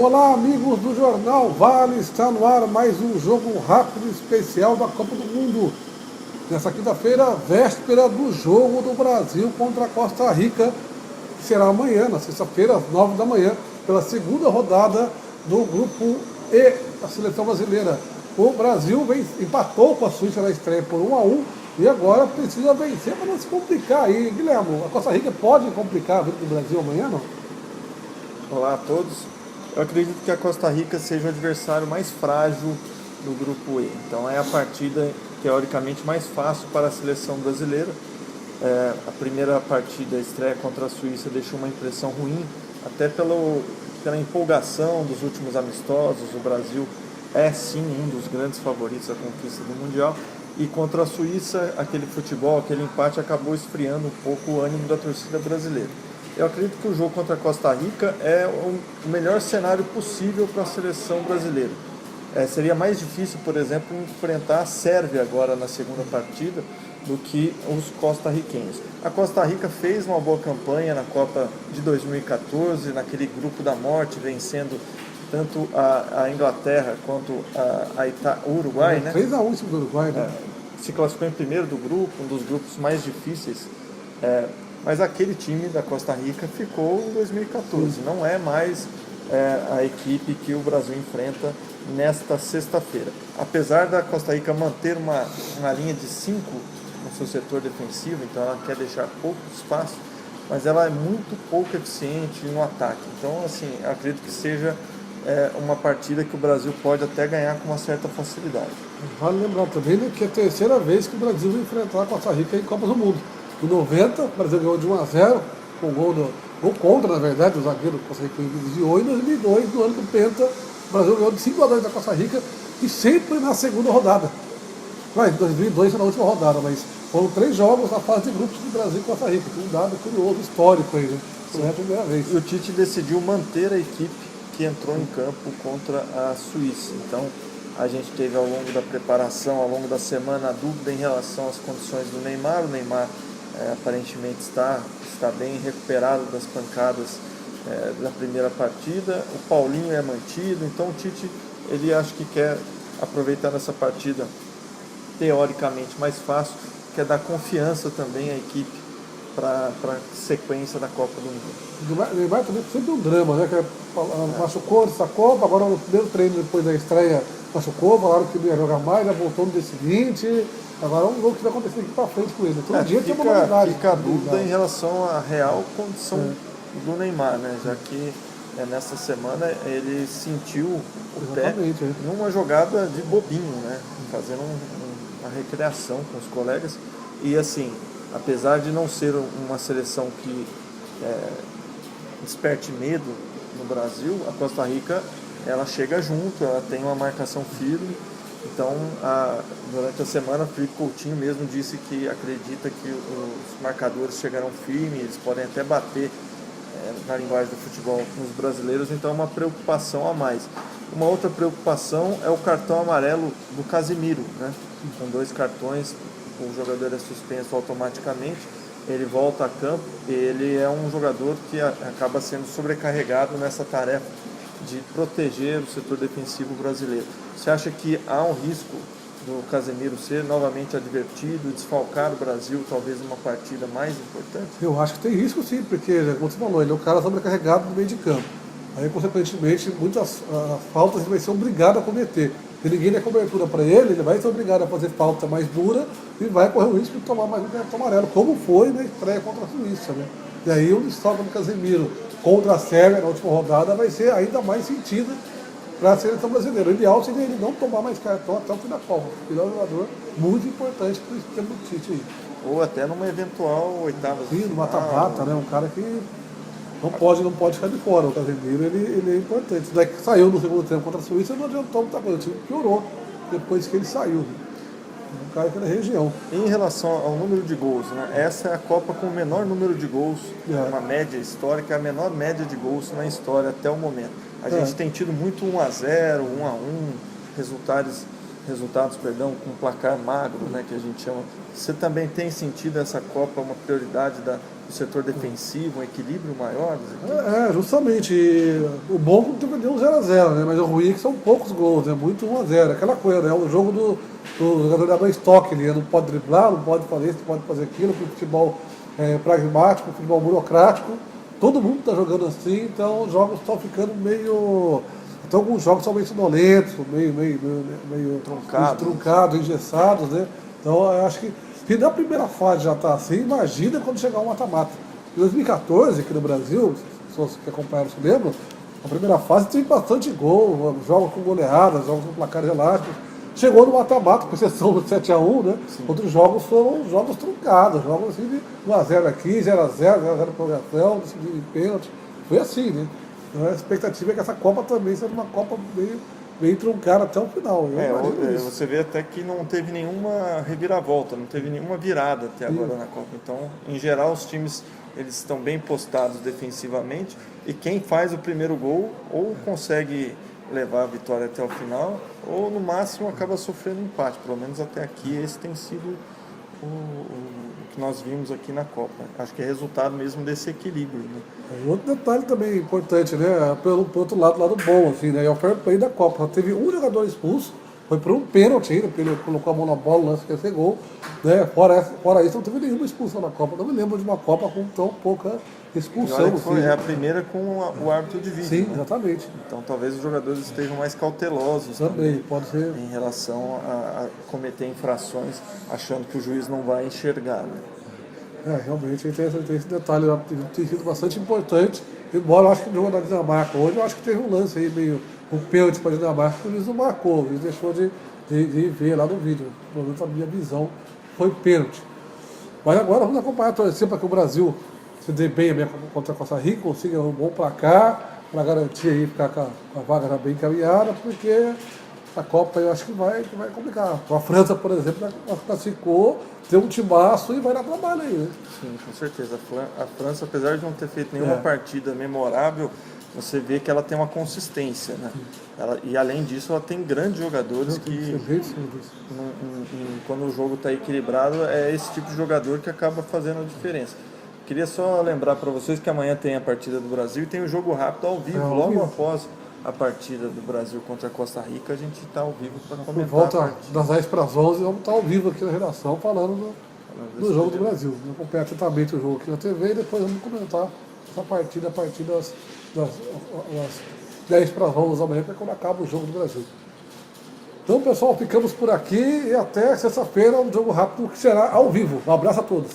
Olá, amigos do Jornal Vale, está no ar mais um jogo rápido especial da Copa do Mundo. Nessa quinta-feira, véspera do jogo do Brasil contra a Costa Rica, que será amanhã, na sexta-feira, às 9 da manhã, pela segunda rodada do Grupo E da Seleção Brasileira. O Brasil empatou com a Suíça na estreia por 1-1 e agora precisa vencer para não se complicar aí. Guilherme, a Costa Rica pode complicar a vida do Brasil amanhã, não? Olá a todos. Eu acredito que a Costa Rica seja o adversário mais frágil do Grupo E. Então é a partida teoricamente mais fácil para a seleção brasileira. A primeira partida, a estreia contra a Suíça, deixou uma impressão ruim, até pela empolgação dos últimos amistosos. O Brasil é sim um dos grandes favoritos à conquista do Mundial. E contra a Suíça, aquele futebol, aquele empate acabou esfriando um pouco o ânimo da torcida brasileira. Eu acredito que o jogo contra a Costa Rica é o melhor cenário possível para a seleção brasileira. Seria mais difícil, por exemplo, enfrentar a Sérvia agora na segunda partida do que os costarriquenhos. A Costa Rica fez uma boa campanha na Copa de 2014, naquele grupo da morte, vencendo tanto a Inglaterra quanto o Uruguai, né? 3-1 em cima do Uruguai, né? Se classificou em primeiro do grupo, um dos grupos mais difíceis. Mas aquele time da Costa Rica ficou em 2014. Não é mais a equipe que o Brasil enfrenta nesta sexta-feira. Apesar da Costa Rica manter uma linha de 5 no seu setor defensivo, então ela quer deixar pouco espaço, mas ela é muito pouco eficiente no ataque. Então, assim, acredito que seja uma partida que o Brasil pode até ganhar com uma certa facilidade. Vale lembrar também, né, que é a terceira vez que o Brasil vai enfrentar a Costa Rica em Copas do Mundo. Em 90, o Brasil ganhou de 1-0, com o gol contra, na verdade, o zagueiro do Costa Rica desviou. Em 2002, no ano do Penta, o Brasil ganhou de 5-2 da Costa Rica, e sempre na segunda rodada. Em 2002 foi na última rodada, mas foram 3 jogos na fase de grupos do Brasil e Costa Rica. Um dado curioso, histórico aí, né? Não é a primeira vez. E o Tite decidiu manter a equipe que entrou em campo contra a Suíça. Então, a gente teve ao longo da preparação, ao longo da semana, a dúvida em relação às condições do Neymar. O Neymar aparentemente está bem recuperado das pancadas da primeira partida. O Paulinho é mantido, então o Tite, ele acho que quer aproveitar essa partida teoricamente mais fácil, quer dar confiança também à equipe para a sequência da Copa do Mundo. O Neymar também sempre um drama, né? Machucou nessa Copa, agora no primeiro treino depois da estreia machucou, falaram que não ia jogar mais, já voltou no dia seguinte. Agora vamos ver o que vai acontecer aqui para frente com ele. Todo dia tem uma novidade. Fica a dúvida em relação à real condição do Neymar, né? Já que nessa semana ele sentiu o pé numa jogada de bobinho, né? Fazendo uma recreação com os colegas. E assim, apesar de não ser uma seleção que desperte medo no Brasil, a Costa Rica ela chega junto, ela tem uma marcação firme. Então, durante a semana, o Felipe Coutinho mesmo disse que acredita que os marcadores chegarão firmes, eles podem até bater na linguagem do futebol nos brasileiros, então é uma preocupação a mais. Uma outra preocupação é o cartão amarelo do Casemiro, né? Com 2 cartões, o jogador é suspenso automaticamente, ele volta a campo, ele é um jogador que acaba sendo sobrecarregado nessa tarefa de proteger o setor defensivo brasileiro. Você acha que há um risco do Casemiro ser novamente advertido, desfalcar o Brasil, talvez uma partida mais importante? Eu acho que tem risco sim, porque, como você falou, ele é um cara sobrecarregado no meio de campo. Aí, consequentemente, muitas faltas ele vai ser obrigado a cometer. Se ninguém der cobertura para ele vai ser obrigado a fazer falta mais dura e vai correr o risco de tomar mais um cartão amarelo, como foi na estreia contra a Suíça, né? E aí o desfalque do Casemiro contra a Sérvia na última rodada vai ser ainda mais sentido para a seleção brasileira. O ideal seria ele não tomar mais cartão até o fim da Copa. Ele é um jogador muito importante para o esquema do Tite aí. Ou até numa eventual oitava. Sim, no mata-mata, né? Um cara que não pode ficar de fora. O Casemiro ele é importante. Daí que saiu no segundo tempo contra a Suíça, não adiantou muita coisa. O time piorou depois que ele saiu. Um cara que é da região. Em relação ao número de gols, né? Essa é a Copa com o menor número de gols, uma média histórica, a menor média de gols na história até o momento. A gente tem tido muito 1-0, 1-1, resultados com placar magro, né, que a gente chama. Você também tem sentido essa Copa uma prioridade o setor defensivo, um equilíbrio maior das equipes? Justamente. E o bom não teve nenhum 0x0, né? Mas o ruim é que são poucos gols, é muito 1x0. Aquela coisa, né? O jogo do jogador da estoque, ele não pode driblar, não pode fazer isso, não pode fazer aquilo, porque o futebol é pragmático, o futebol burocrático. Todo mundo está jogando assim, então os jogos estão ficando meio. Então alguns jogos são meio sonolentos, meio truncados, engessados, né? Então eu acho que se na primeira fase já está assim, imagina quando chegar o mata-mata. Em 2014, aqui no Brasil, as pessoas que acompanharam se lembram, a primeira fase teve bastante gol, jogos com goleadas, jogos com placares elásticos. Chegou no mata-mata, com exceção do 7x1, né? Sim. Outros jogos foram jogos truncados, jogos assim de 1x0 aqui, 0x0, 0x0 prorrogação, decidido em pênalti. Foi assim, né? Então a expectativa é que essa Copa também seja uma Copa meio truncada até o final. Você vê até que não teve nenhuma reviravolta, não teve nenhuma virada até agora na Copa. Então, em geral, os times eles estão bem postados defensivamente e quem faz o primeiro gol ou consegue levar a vitória até o final ou no máximo acaba sofrendo empate. Pelo menos até aqui esse tem sido o que nós vimos aqui na Copa. Acho que é resultado mesmo desse equilíbrio, né? Outro detalhe também importante, né? Pelo outro lado bom, assim, né? É o fair play da Copa. Só teve um jogador expulso, foi por um pênalti ainda, porque ele colocou a mão na bola, o lance que ia ser gol, né? Fora isso, não teve nenhuma expulsão na Copa. Não me lembro de uma Copa com tão pouca expulsão. É a primeira com o árbitro de vídeo. Sim, né? Exatamente. Então talvez os jogadores estejam mais cautelosos também pode ser. Em relação a cometer infrações, achando que o juiz não vai enxergar. Né? Realmente tem esse detalhe, tem sido bastante importante. Embora eu acho que no jogo da Dinamarca hoje, eu acho que teve um lance aí meio um pênalti para a Dinamarca que o juiz não marcou, o juiz deixou de ver lá no vídeo. Pelo menos a minha visão foi pênalti. Mas agora vamos acompanhar, torcer para que o Brasil se dê bem contra a Costa Rica, consiga um bom placar, para garantir aí ficar com a vaga já bem encaminhada, porque a Copa eu acho que vai complicar. A França, por exemplo, classificou, tem um timaço e vai dar trabalho aí, né? Sim, com certeza. A França, apesar de não ter feito nenhuma partida memorável, você vê que ela tem uma consistência, né? E além disso, ela tem grandes jogadores que, quando o jogo está equilibrado, é esse tipo de jogador que acaba fazendo a diferença. Queria só lembrar para vocês que amanhã tem a partida do Brasil e tem o jogo rápido ao vivo, logo após a partida do Brasil contra a Costa Rica, a gente está ao vivo para comentar. Volta das 10 para as 11, vamos estar ao vivo aqui na redação falando do jogo do Brasil. Vamos acompanhar atentamente o jogo aqui na TV e depois vamos comentar essa partida a partir das 10 para as 11 amanhã, que é quando acaba o jogo do Brasil. Então, pessoal, ficamos por aqui e até sexta-feira, um jogo rápido que será ao vivo. Um abraço a todos.